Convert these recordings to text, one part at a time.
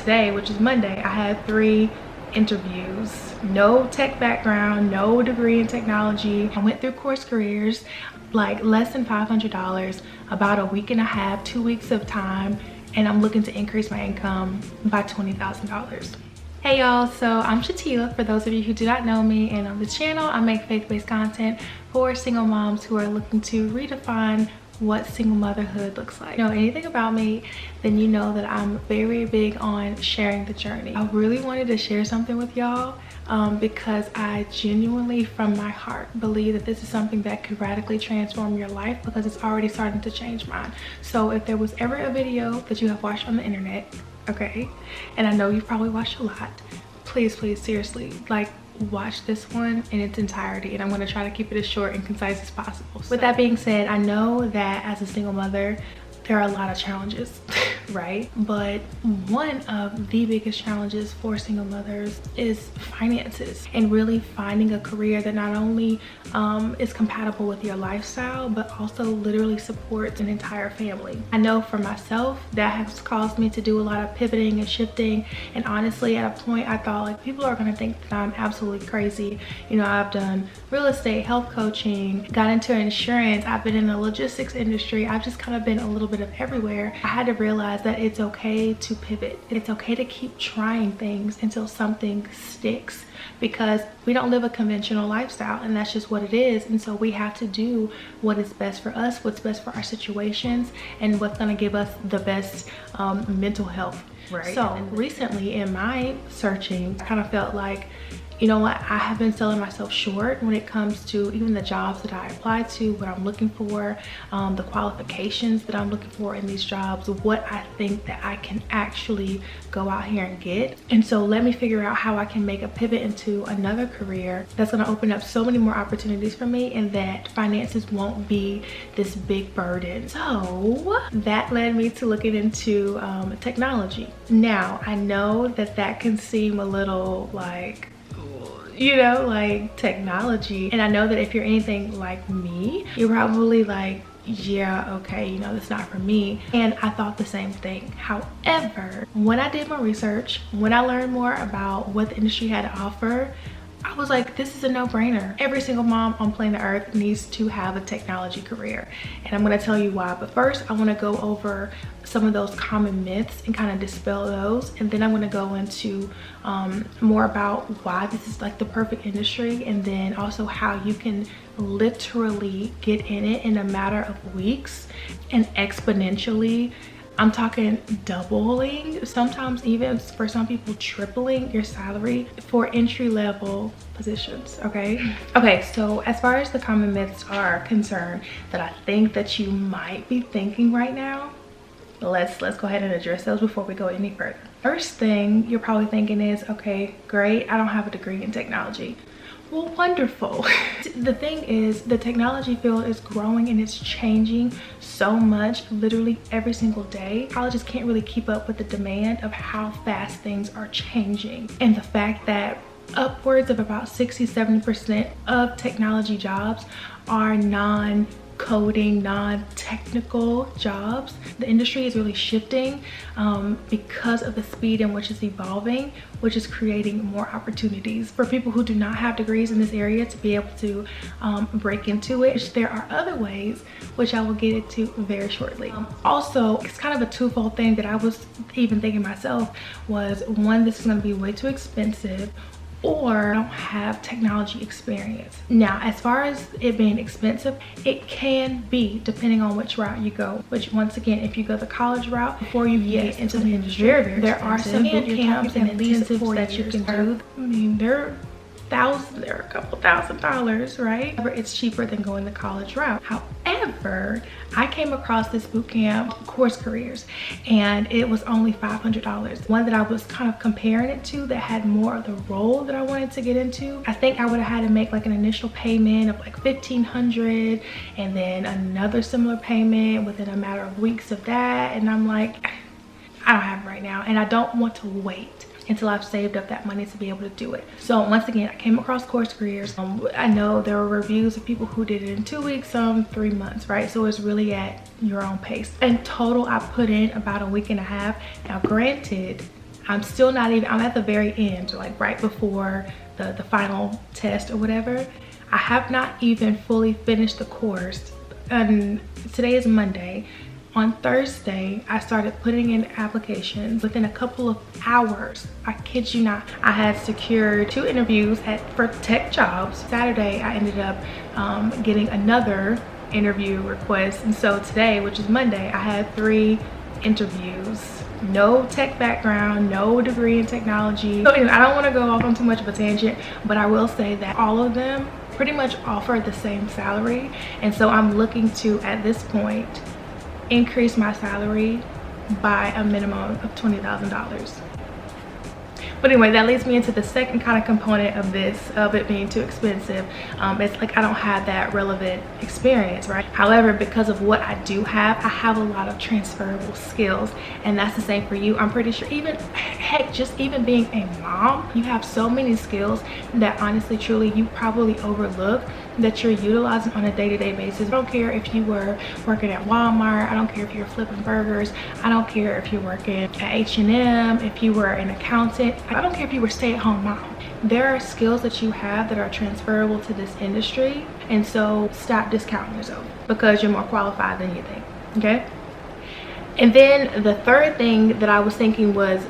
today, which is Monday, I had 3 interviews. No tech background, no degree in technology. I went through Course Careers, like less than $500, about a week and a half, 2 weeks of time, and I'm looking to increase my income by $20,000. Hey y'all, so I'm Chatela, for those of you who do not know me, and on this channel I make faith-based content for single moms who are looking to redefine what single motherhood looks like. If you know anything about me, then you know that I'm very big on sharing the journey. I really wanted to share something with y'all because I genuinely, from my heart, believe that this is something that could radically transform your life, because it's already starting to change mine. So if there was ever a video that you have watched on the internet, okay, and I know you've probably watched a lot, please seriously, like, watch this one in its entirety, and I'm going to try to keep it as short and concise as possible. With that being said, I know that as a single mother there are a lot of challenges, right? But one of the biggest challenges for single mothers is finances, and really finding a career that not only is compatible with your lifestyle, but also literally supports an entire family. I know for myself that has caused me to do a lot of pivoting and shifting, and honestly at a point I thought, like, people are going to think that I'm absolutely crazy. You know, I've done real estate, health coaching, got into insurance, I've been in the logistics industry, I've just kind of been a little bit of everywhere. I had to realize that it's okay to pivot. It's okay to keep trying things until something sticks, because we don't live a conventional lifestyle, and that's just what it is. And so we have to do what is best for us, what's best for our situations, and what's going to give us the best mental health, right? So recently in my searching, I kind of felt like, you know what, I have been selling myself short when it comes to even the jobs that I apply to, what I'm looking for, the qualifications that I'm looking for in these jobs, what I think that I can actually go out here and get. And so let me figure out how I can make a pivot into another career that's going to open up so many more opportunities for me, and that finances won't be this big burden. So that led me to looking into technology. Now I know that that can seem a little like, you know, like, technology, and I know that if you're anything like me, you're probably like, yeah, okay, you know, that's not for me. And I thought the same thing. However, when I did my research, when I learned more about what the industry had to offer, I was like, this is a no-brainer. Every single mom on planet Earth needs to have a technology career, and I'm going to tell you why. But first I want to go over some of those common myths and kind of dispel those, and then I'm going to go into more about why this is like the perfect industry, and then also how you can literally get in it in a matter of weeks and exponentially, I'm talking doubling, sometimes even for some people tripling your salary for entry-level positions, okay? Okay, so as far as the common myths are concerned that I think that you might be thinking right now, let's go ahead and address those before we go any further. First thing you're probably thinking is, okay, great, I don't have a degree in technology. Well, wonderful. The thing is, the technology field is growing and it's changing so much, literally every single day. Colleges can't really keep up with the demand of how fast things are changing, and the fact that upwards of about 60-70% of technology jobs are non-coding, non-technical jobs. The industry is really shifting because of the speed in which it's evolving, which is creating more opportunities for people who do not have degrees in this area to be able to break into it. There are other ways, which I will get into very shortly. Also, it's kind of a twofold thing that I was even thinking myself was, one, this is going to be way too expensive, or I don't have technology experience. Now, as far as it being expensive, it can be depending on which route you go, which once again, if you go the college route before you get into the industry, there are some boot camps and intensives that you can do. I mean, they're a couple $1,000s, right? It's cheaper than going the college route. However, I came across this boot camp, Course Careers, and it was only $500. One that I was kind of comparing it to that had more of the role that I wanted to get into, I think I would have had to make like an initial payment of like $1,500, and then another similar payment within a matter of weeks of that. And I'm like, I don't have it right now, and I don't want to wait until I've saved up that money to be able to do it. So once again, I came across Course Careers. I know there were reviews of people who did it in 2 weeks, 3 months, right? So it's really at your own pace. In total, I put in about a week and a half. Now granted, I'm still not even, I'm at the very end, like right before the final test or whatever. I have not even fully finished the course, and today is Monday. On Thursday, I started putting in applications. Within a couple of hours, I kid you not, I had secured 2 interviews for tech jobs. Saturday, I ended up getting another interview request. And so today, which is Monday, I had 3 interviews. No tech background, no degree in technology. So anyway, I don't want to go off on too much of a tangent, but I will say that all of them pretty much offer the same salary. And so I'm looking to, at this point, increase my salary by a minimum of $20,000. But anyway, that leads me into the second kind of component of this, of it being too expensive. It's like I don't have that relevant experience, right? However, because of what I do have, I have a lot of transferable skills, and that's the same for you. I'm pretty sure, even heck, just even being a mom, you have so many skills that honestly, truly, you probably overlook that you're utilizing on a day-to-day basis. I don't care if you were working at Walmart, I don't care if you're flipping burgers, I don't care if you're working at H&M, if you were an accountant, I don't care if you were a stay-at-home mom. There are skills that you have that are transferable to this industry, and so stop discounting yourself because you're more qualified than you think, okay? And then the third thing that I was thinking was,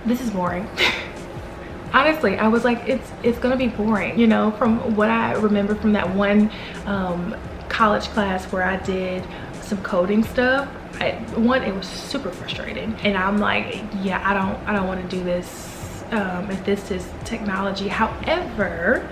this is boring. Honestly, I was like, it's gonna be boring, you know, from what I remember from that one college class where I did some coding stuff. It was super frustrating, and I'm like, yeah, I don't want to do this if this is technology. However,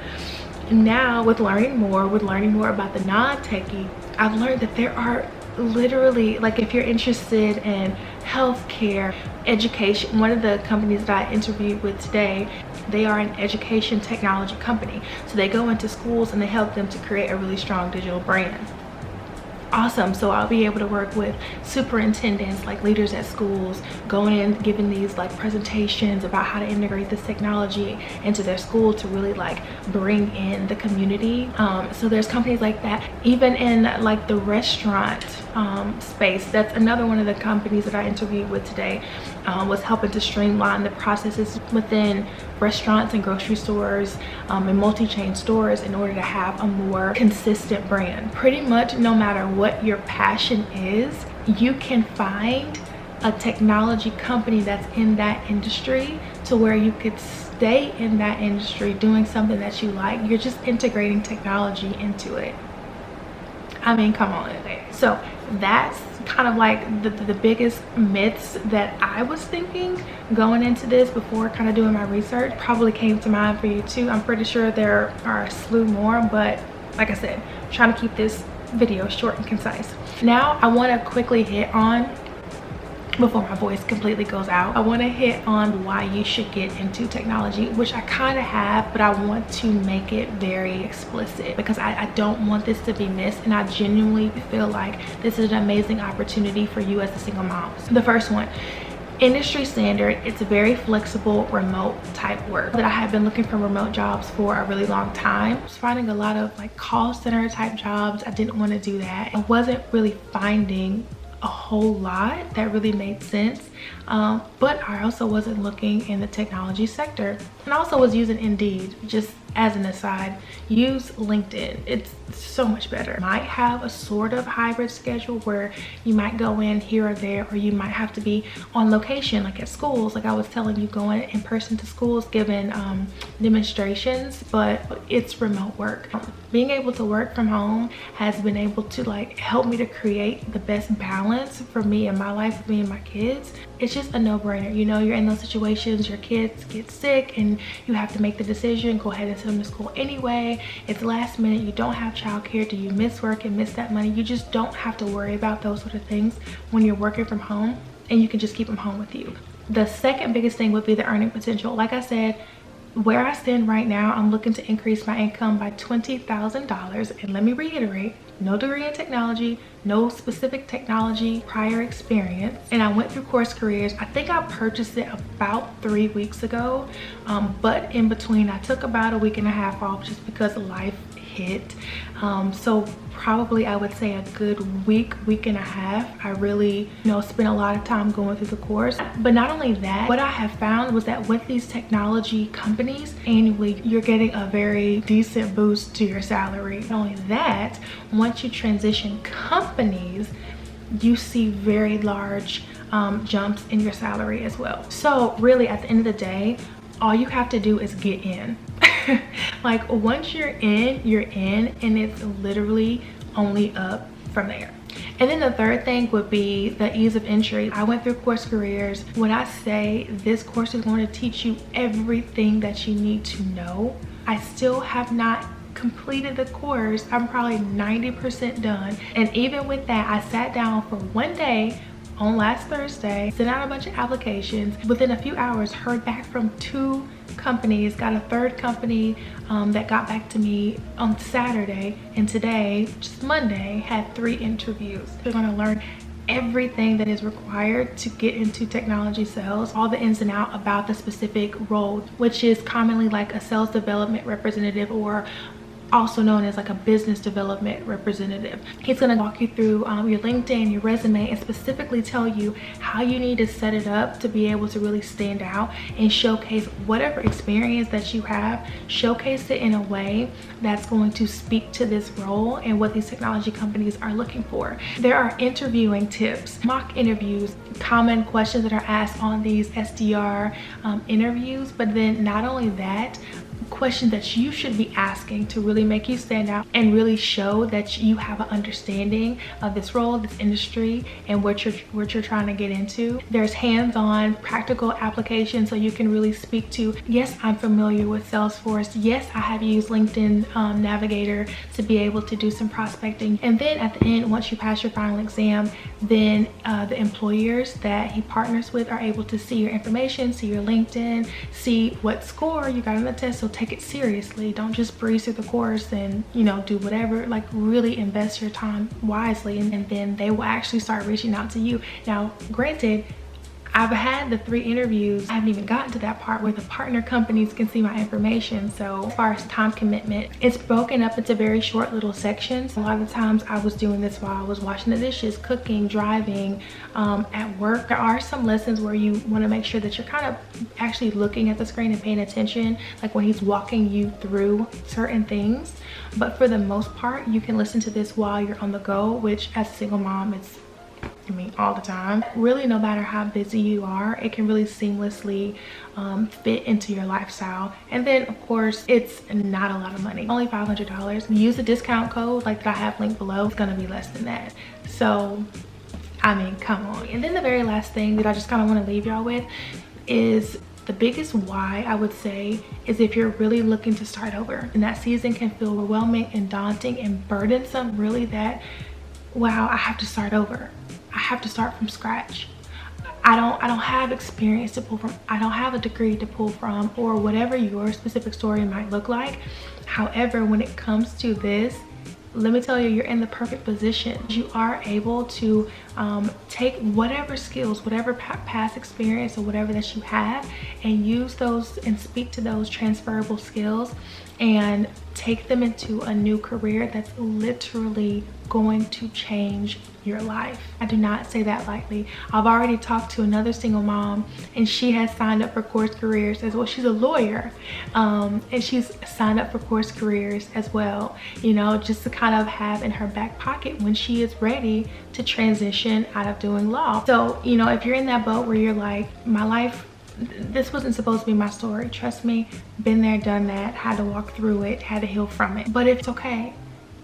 now with learning more about the non-techie, I've learned that there are literally, like, if you're interested in healthcare, education, one of the companies that I interviewed with today, they are an education technology company. So they go into schools and they help them to create a really strong digital brand. Awesome. So I'll be able to work with superintendents, like leaders at schools, going in, giving these like presentations about how to integrate this technology into their school to really like bring in the community. So there's companies like that. Even in like the restaurant space, that's another one of the companies that I interviewed with today, was helping to streamline the processes within restaurants and grocery stores and multi-chain stores in order to have a more consistent brand. Pretty much no matter what your passion is, you can find a technology company that's in that industry to where you could stay in that industry doing something that you like. You're just integrating technology into it. I mean, come on. So that's kind of like the biggest myths that I was thinking going into this before kind of doing my research. Probably came to mind for you too. I'm pretty sure there are a slew more, but like I said, I'm trying to keep this video short and concise. Now I want to quickly hit on, before my voice completely goes out, I want to hit on why you should get into technology, which I kind of have, but I want to make it very explicit because I don't want this to be missed, and I genuinely feel like this is an amazing opportunity for you as a single mom. The first one, industry standard, it's a very flexible remote type work. That I have been looking for remote jobs for a really long time. I was finding a lot of like call center type jobs. I didn't want to do that. I wasn't really finding a whole lot that really made sense, but I also wasn't looking in the technology sector, and I also was using Indeed. Just as an aside, use LinkedIn. It's so much better. Might have a sort of hybrid schedule where you might go in here or there, or you might have to be on location, like at schools, like I was telling you, going in person to schools, giving demonstrations, but it's remote work. Being able to work from home has been able to like help me to create the best balance for me in my life, with me and my kids. It's just a no-brainer. You know, you're in those situations, your kids get sick and you have to make the decision, go ahead and send them to school anyway. It's last minute, you don't have childcare. Do you miss work and miss that money? You just don't have to worry about those sort of things when you're working from home, and you can just keep them home with you. The second biggest thing would be the earning potential. Like I said, where I stand right now, I'm looking to increase my income by $20,000. And let me reiterate, no degree in technology, no specific technology prior experience. And I went through Course Careers. I think I purchased it about 3 weeks ago. But in between, I took about a week and a half off just because life hit. So probably I would say a good week and a half. I really, spent a lot of time going through the course. But not only that, what I have found was that with these technology companies, annually you're getting a very decent boost to your salary. Not only that, once you transition companies, you see very large jumps in your salary as well. So really, at the end of the day, all you have to do is get in. Like, once you're in, and it's literally only up from there. And then the third thing would be the ease of entry. I went through Course Careers. When I say this course is going to teach you everything that you need to know, I still have not completed the course. I'm probably 90% done. And even with that, I sat down for one day on last Thursday, sent out a bunch of applications. Within a few hours, heard back from 2 companies, got a 3rd company that got back to me on Saturday, and today, just Monday, had 3 interviews. They're going to learn everything that is required to get into technology sales, all the ins and outs about the specific role, which is commonly like a sales development representative, or also known as like a business development representative. He's going to walk you through your LinkedIn, your resume, and specifically tell you how you need to set it up to be able to really stand out and showcase whatever experience that you have. Showcase it in a way that's going to speak to this role and what these technology companies are looking for. There are interviewing tips, mock interviews, common questions that are asked on these SDR interviews, but then not only that, questions that you should be asking to really make you stand out and really show that you have an understanding of this role, this industry, and what you're trying to get into. There's hands-on practical applications, so you can really speak to, yes, I'm familiar with Salesforce, yes, I have used LinkedIn Navigator to be able to do some prospecting. And then at the end, once you pass your final exam, then the employers that he partners with are able to see your information, see your LinkedIn, see what score you got on the test. So take it seriously. Don't just breeze through the course and do whatever. Like, really invest your time wisely, and then they will actually start reaching out to you. Now granted, I've had the 3 interviews. I haven't even gotten to that part where the partner companies can see my information. So as far as time commitment, it's broken up into very short little sections. A lot of the times I was doing this while I was washing the dishes, cooking, driving, at work. There are some lessons where you want to make sure that you're kind of actually looking at the screen and paying attention, like when he's walking you through certain things. But for the most part, you can listen to this while you're on the go, which as a single mom, it's all the time. Really, no matter how busy you are, it can really seamlessly fit into your lifestyle. And then of course, it's not a lot of money, only $500. Use the discount code like that I have linked below. It's gonna be less than that. So come on. And then the very last thing that I just kind of want to leave y'all with is the biggest why, I would say, is if you're really looking to start over. And that season can feel overwhelming and daunting and burdensome, really, that wow, I have to start over. I have to start from scratch. I don't have experience to pull from. I don't have a degree to pull from, or whatever your specific story might look like. However, when it comes to this, let me tell you, you're in the perfect position. You are able to take whatever skills, whatever past experience or whatever that you have, and use those and speak to those transferable skills and take them into a new career that's literally going to change your life. I do not say that lightly. I've already talked to another single mom, and she has signed up for Course Careers as well. She's a lawyer, and she's signed up for Course Careers as well, just to kind of have in her back pocket when she is ready to transition out of doing law. So, if you're in that boat where you're like, my life, this wasn't supposed to be my story. Trust me, been there, done that, had to walk through it, had to heal from it. But it's okay.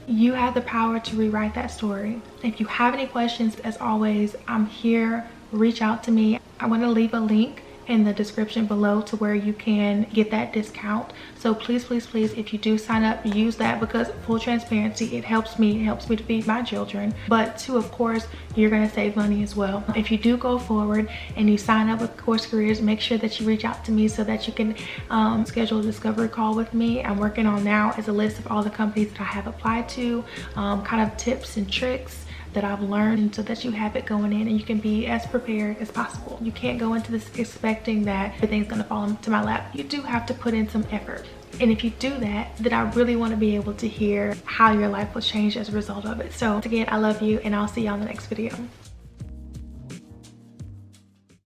You have the power to rewrite that story. If you have any questions, as always, I'm here. Reach out to me. I want to leave a link in the description below to where you can get that discount. So please, please, please, if you do sign up, use that, because full transparency, it helps me to feed my children. But two, of course, you're going to save money as well. If you do go forward and you sign up with Course Careers, make sure that you reach out to me so that you can schedule a discovery call with me. I'm working on now is a list of all the companies that I have applied to, kind of tips and tricks that I've learned so that you have it going in and you can be as prepared as possible. You can't go into this expecting that everything's gonna fall into my lap. You do have to put in some effort. And if you do that, then I really want to be able to hear how your life will change as a result of it. So again, I love you and I'll see you on the next video.